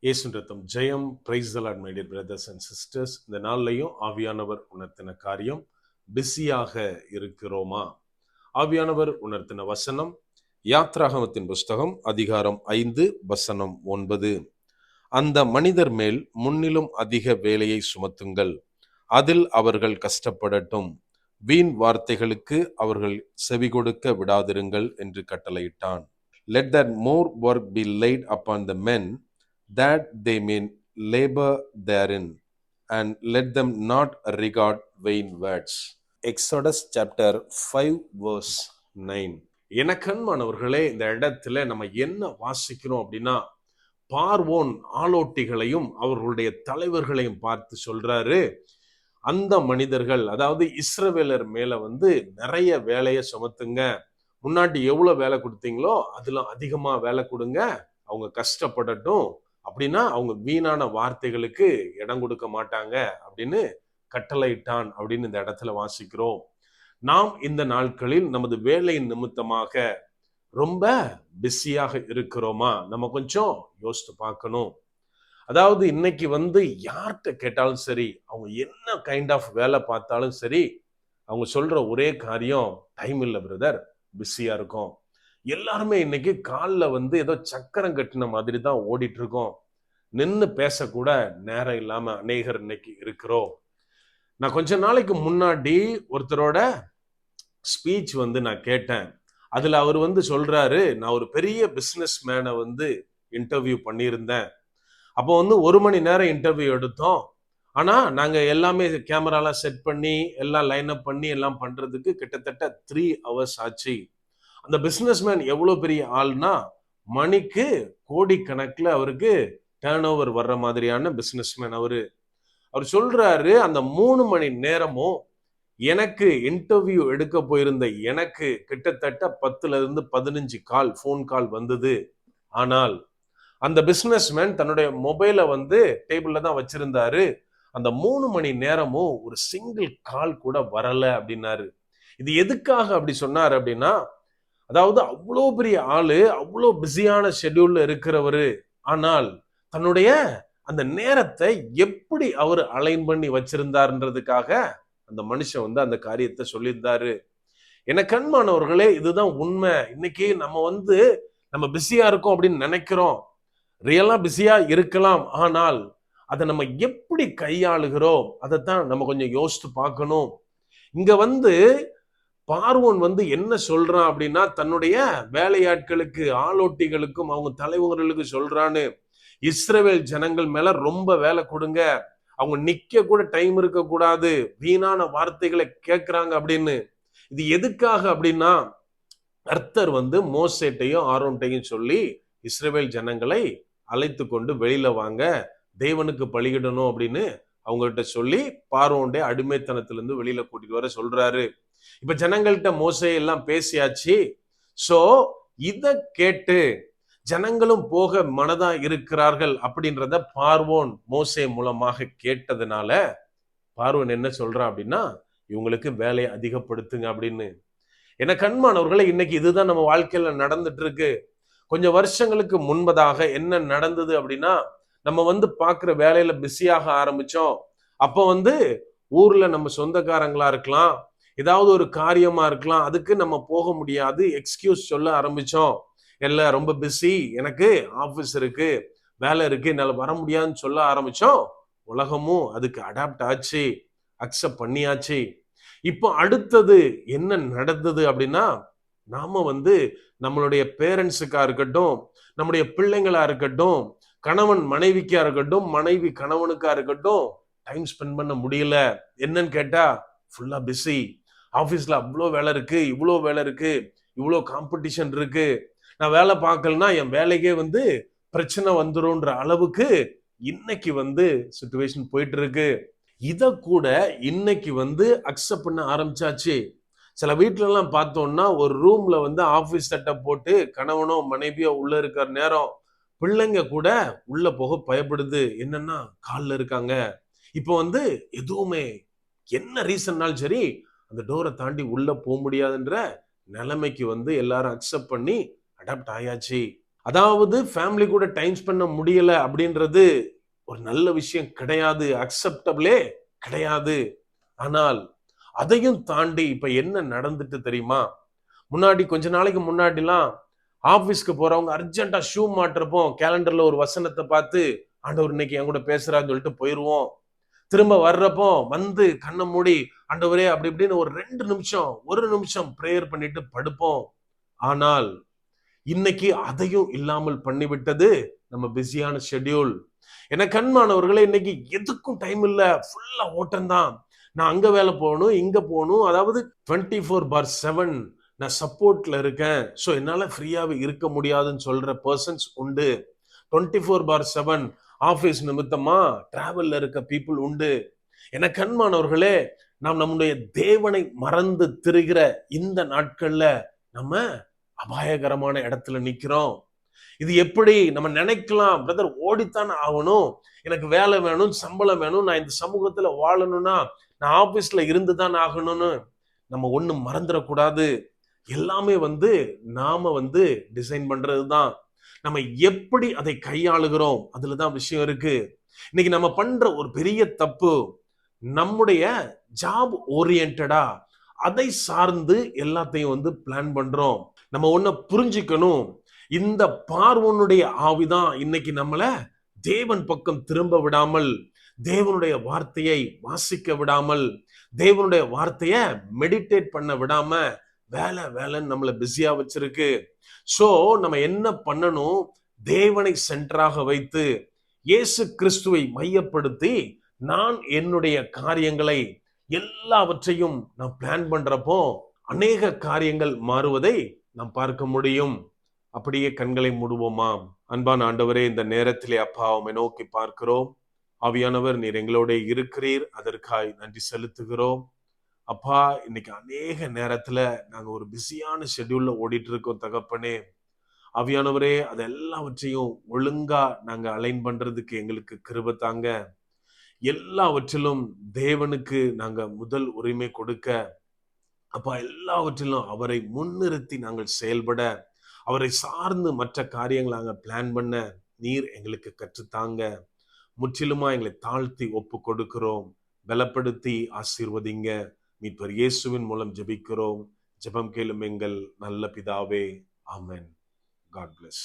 இயேசுவின் ரத்தம் ஜெயம். Praise the lord my dear brothers and sisters. இந்த நாள்லையும் ஆவியானவர் உணர்த்தின காரியம், பிஸியாக இருக்கிறோமா? ஆவியானவர் உணர்த்தின வசனம் யாத்ராகமத்தின் புஸ்தகம் அதிகாரம் 5 வசனம் 9. அந்த மனிதர் மேல் முன்னிலும் அதிக வேலையை சுமத்துங்கள், அதில் அவர்கள் கஷ்டப்படட்டும், வீண் வார்த்தைகளுக்கு அவர்கள் செவி கொடுக்க விடாதிருங்கள் என்று கட்டளையிட்டான். Let that more work be laid upon the men, that they may labor therein, and let them not regard vain words. Exodus chapter 5 verse 9. எனக்கன்மானவர்களே, இந்த இடத்துல நம்ம என்ன வாசிக்கிறோம் அப்படின்னா, பார்வோன் ஆளோட்டிகளையும் அவர்களுடைய தலைவர்களையும் பார்த்து சொல்றாரு, அந்த மனிதர்கள், அதாவது இஸ்ரவேலர் மேல நிறைய வேலையை சுமத்துங்க, முன்னாடி எவ்வளவு வேலை கொடுத்தீங்களோ அதுல அதிகமா வேலை கொடுங்க, அவங்க கஷ்டப்படட்டும், அப்படின்னா அவங்க வீணான வார்த்தைகளுக்கு இடம் கொடுக்க மாட்டாங்க அப்படின்னு கட்டளையிட்டான் அப்படின்னு இந்த இடத்துல வாசிக்கிறோம். நாம் இந்த நாட்களில் நமது வேலையின் நிமித்தமாக ரொம்ப பிஸியாக இருக்கிறோமா? நம்ம கொஞ்சம் யோசித்து பார்க்கணும். அதாவது இன்னைக்கு யார்கிட்ட கேட்டாலும் சரி, அவங்க என்ன கைண்ட் ஆஃப் வேலை பார்த்தாலும் சரி, அவங்க சொல்ற ஒரே காரியம், டைம் இல்லை பிரதர், பிஸியா இருக்கும். எல்லாருமே இன்னைக்கு காலில் ஏதோ சக்கரம் கட்டின மாதிரி தான் ஓடிட்டு இருக்கோம். நின்று பேசக்கூட நேரம் இல்லாம அநேகர் இன்னைக்கு இருக்கிறோம். நான் கொஞ்ச நாளைக்கு முன்னாடி ஒருத்தரோட ஸ்பீச் நான் கேட்டேன். அதுல அவர் சொல்றாரு, நான் ஒரு பெரிய பிசினஸ் மேனை இன்டர்வியூ பண்ணியிருந்தேன். அப்போ 1 மணி நேரம் இன்டர்வியூ எடுத்தோம். ஆனா நாங்க எல்லாமே கேமராலாம் செட் பண்ணி எல்லாம் லைன் அப் பண்ணி எல்லாம் பண்றதுக்கு கிட்டத்தட்ட 3 hours ஆச்சு. அந்த பிசினஸ் மேன் எவ்வளவு பெரிய ஆள்னா, மணிக்கு கோடிக்கணக்கில் அவருக்கு டர்ன் ஓவர் வர்ற மாதிரியான பிசினஸ் மேன் அவரு. அவர் சொல்றாரு, அந்த 3 மணி நேரமும் எனக்கு இன்டர்வியூ எடுக்க போயிருந்த எனக்கு கிட்டத்தட்ட 10ல இருந்து 15 கால், போன் கால் வந்தது. ஆனால் அந்த பிசினஸ் மேன் தன்னுடைய மொபைலை டேபிள்ல தான் வச்சிருந்தாரு. அந்த 3 மணி நேரமும் ஒரு சிங்கிள் கால் கூட வரல அப்படின்னாரு. இது எதுக்காக அப்படி சொன்னாரு அப்படின்னா, அதாவது அவ்வளோ பெரிய ஆளு, அவ்வளோ பிஸியான ஷெட்யூல்ல இருக்கிறவரு, ஆனால் தன்னுடைய அந்த நேரத்தை எப்படி அவர் அலைன் பண்ணி வச்சிருந்தாருன்றதுக்காக அந்த மனுஷன் அந்த காரியத்தை சொல்லியிருந்தாரு. எனக்கு அன்பானவர்களே, இதுதான் உண்மை. இன்னைக்கு நம்ம பிஸியா இருக்கோம் அப்படின்னு நினைக்கிறோம். ரியலா பிஸியா இருக்கலாம், ஆனால் அதை நம்ம எப்படி கையாளுகிறோம், அதைத்தான் நம்ம கொஞ்சம் யோசித்து பார்க்கணும். இங்க பார்வோன் என்ன சொல்றான் அப்படின்னா, தன்னுடைய வேலையாட்களுக்கு, ஆளோட்டிகளுக்கும் அவங்க தலைவர்களுக்கு சொல்றான்னு, இஸ்ரவேல் ஜனங்கள் மேல ரொம்ப வேலை கொடுங்க, அவங்க நிக்க கூட டைம் இருக்க கூடாது, வீணான வார்த்தைகளை கேட்கிறாங்க அப்படின்னு. இது எதுக்காக அப்படின்னா, கர்த்தர் மோசேட்டையும் ஆரோன்ட்டையும் சொல்லி இஸ்ரவேல் ஜனங்களை அழைத்து கொண்டு வெளியில வாங்க, தேவனுக்கு பலியிடணும் அப்படின்னு அவங்ககிட்ட சொல்லி பார்வோனுடைய அடிமைத்தனத்திலிருந்து வெளியில கூட்டிட்டு வர சொல்றாரு. இப்ப ஜனங்கள்கிட்ட மோசே எல்லாம் பேசியாச்சு. சோ இத கேட்டு ஜனங்களும் போக மனதா இருக்கிறார்கள் அப்படின்றத பார்வோன் மோசே மூலமாக கேட்டதுனால பார்வோன் என்ன சொல்றான் அப்படின்னா, இவங்களுக்கு வேலையை அதிகப்படுத்துங்க அப்படின்னு. எனக்கு அன்பானவர்களே, இன்னைக்கு இதுதான் நம்ம வாழ்க்கையில நடந்துட்டு இருக்கு. கொஞ்சம் வருஷங்களுக்கு முன்பதாக என்ன நடந்தது அப்படின்னா, நம்ம பாக்குற வேலையில பிஸியாக ஆரம்பிச்சோம். அப்ப ஊர்ல நம்ம சொந்தக்காரங்களா இருக்கலாம், ஏதாவது ஒரு காரியமா இருக்கலாம், அதுக்கு நம்ம போக முடியாது, எக்ஸ்கியூஸ் சொல்ல ஆரம்பிச்சோம். எல்லாம் ரொம்ப பிஸி, எனக்கு ஆபீஸ் இருக்கு, வேலை இருக்கு, என்னால வர முடியாதுன்னு சொல்ல ஆரம்பிச்சோம். உலகமும் அதுக்கு அடாப்ட் ஆச்சு, அக்செப்ட் பண்ணியாச்சு. இப்போ அடுத்தது என்ன நடந்தது அப்படின்னா, நாம நம்மளுடைய பேரண்ட்ஸுக்கா இருக்கட்டும், நம்முடைய பிள்ளைங்களா இருக்கட்டும், கணவன் மனைவிக்கா இருக்கட்டும், மனைவி கணவனுக்கா இருக்கட்டும், டைம் ஸ்பெண்ட் பண்ண முடியல. என்னன்னு கேட்டா, ஃபுல்லா பிஸி. ஆபீஸ்ல அவ்வளோ வேலை இருக்கு, இவ்வளோ வேலை இருக்கு, இவ்வளோ காம்படிஷன் இருக்கு, நான் வேலை பார்க்கலன்னா என் வேலைக்கே பிரச்சனை வந்துரும்ன்ற அளவுக்கு இன்னைக்கு சிச்சுவேஷன் போயிட்டு இருக்கு. இத கூட இன்னைக்கு அக்செப்ட் பண்ண ஆரம்பிச்சாச்சு. சில வீட்டுல எல்லாம் பார்த்தோம்னா, ஒரு ரூம்ல ஆபீஸ் செட்டப் போட்டு கணவனோ மனைவியோ உள்ள இருக்கிற நேரம் பிள்ளைங்க கூட உள்ள போக பயப்படுது. என்னன்னா, கால்ல இருக்காங்க. இப்போ எதுவுமே என்ன ரீசன்னாலும் சரி, அந்த டோரை தாண்டி உள்ள போக முடியாதுன்ற நிலைமைக்கு எல்லாரும் அக்செப்ட் பண்ணி அடாப்ட் ஆயாச்சு. அதாவது ஃபேமிலி கூட டைம் ஸ்பெண்ட் பண்ண முடியல அப்படின்றது ஒரு நல்ல விஷயம் கிடையாது, அக்செப்டபிளே கிடையாது. ஆனால் அதையும் தாண்டி இப்ப என்ன நடந்துட்டு தெரியுமா? முன்னாடி கொஞ்ச நாளைக்கு முன்னாடிலாம் ஆபீஸ்க்கு போறவங்க அர்ஜென்ட்டா ஷூ மாட்டுறப்போ கேலண்டர்ல ஒரு வசனத்தை பார்த்து ஆண்டவர் இன்னைக்கு என் கூட பேசுறான்னு சொல்லிட்டு போயிருவோம். திரும்ப வர்றப்போ வந்து கண்ணை மூடி ஆண்டவரே அப்படி இப்படின்னு ஒரு 2 நிமிஷம் 1 நிமிஷம் பிரேயர் பண்ணிட்டு படுப்போம். ஆனால் இன்னைக்கு அதையும் இல்லாமல் பண்ணிவிட்டது நம்ம பிஸியான ஷெட்யூல். எனக்கு கண்மானவர்களே, இன்னைக்கு எதுக்கும் டைம் இல்ல, ஃபுல்லா ஓட்டம் தான். நான் அங்க வேலை போகணும், இங்க போகணும், அதாவது 24/7 நான் சப்போர்ட்ல இருக்கேன், ஸோ என்னால ஃப்ரீயாவே இருக்க முடியாதுன்னு சொல்ற பர்சன்ஸ் உண்டு. 24/7 ஆபீஸ் நிமித்தமா டிராவல்ல இருக்க பீப்புள் உண்டு. எனக்கு கண்மானவர்களே, நாம் நம்முடைய தேவனை மறந்து திரிகிற இந்த நாட்கள்ல நம்ம அபாயகரமான இடத்துல நிக்கிறோம். இது எப்படி நம்ம நினைக்கலாம், பிரதர் ஓடித்தான் ஆகணும், எனக்கு வேலை வேணும், சம்பளம் வேணும், நான் இந்த சமூகத்துல வாழணும்னா நான் ஆபீஸ்ல இருந்துதான் ஆகணும்னு நம்ம ஒண்ணும் மறந்துடக்கூடாது. எல்லாமே நாம டிசைன் பண்றதுதான். நம்ம எப்படி அதை கையாளுகிறோம் அதுலதான் விஷயம் இருக்கு. இன்னைக்கு நம்ம பண்ற ஒரு பெரிய தப்பு, நம்முடைய ஜாப் ஓரியன்டா அதை சார்ந்து எல்லாத்தையும் பிளான் பண்றோம். நம்ம ஒன்ன புரிஞ்சுக்கணும், இந்த பார்வோனுடைய ஆவிதான் இன்னைக்கு நம்மள தேவன் பக்கம் திரும்ப விடாமல், தேவனுடைய வார்த்தையை வாசிக்க விடாமல், தேவனுடைய வார்த்தைய மெடிடேட் பண்ண விடாம வேலை வேலைன்னு நம்மள பிஸியா வச்சிருக்கு. சோ நம்ம என்ன பண்ணணும், தேவனை சென்டராக வைத்து இயேசு கிறிஸ்துவை மையப்படுத்தி நான் என்னுடைய காரியங்களை எல்லாவற்றையும் நான் பிளான் பண்றப்போ அநேக காரியங்கள் மாறுவதை நாம் பார்க்க முடியும். அப்படியே கண்களை மூடுவோமா? அன்பான ஆண்டவரே, இந்த நேரத்திலே அப்பா உம்மை நோக்கி பார்க்கிறோம். ஆவியானவர், நீர் எங்களோட இருக்கிறீர், அதற்காய் நன்றி செலுத்துகிறோம். அப்பா, இன்னைக்கு அநேக நேரத்துல நாங்க ஒரு பிஸியான ஷெட்யூல்ல ஓடிட்டு இருக்கோம் தகப்பனே. ஆவியானவரே, அது எல்லாவற்றையும் ஒழுங்கா நாங்க அலைன் பண்றதுக்கு எங்களுக்கு கிருபை தாங்க. எல்லாவற்றிலும் தேவனுக்கு நாங்க முதல் உரிமை கொடுக்க, அப்பா, எல்லாவற்றிலும் அவரை முன்னிறுத்தி நாங்கள் செயல்பட, அவரை சார்ந்து மற்ற காரியங்களை நாங்க பிளான் பண்ண நீர் எங்களுக்கு கற்றுத்தாங்க. முற்றிலுமா எங்களை தாழ்த்தி ஒப்பு கொடுக்கிறோம். பலப்படுத்தி ஆசீர்வதிங்க. மீட்பர் இயேசுவின் மூலம் ஜெபிக்கிறோம். ஜெபம் கேளும் எங்கள் நல்ல பிதாவே. ஆமென். God bless.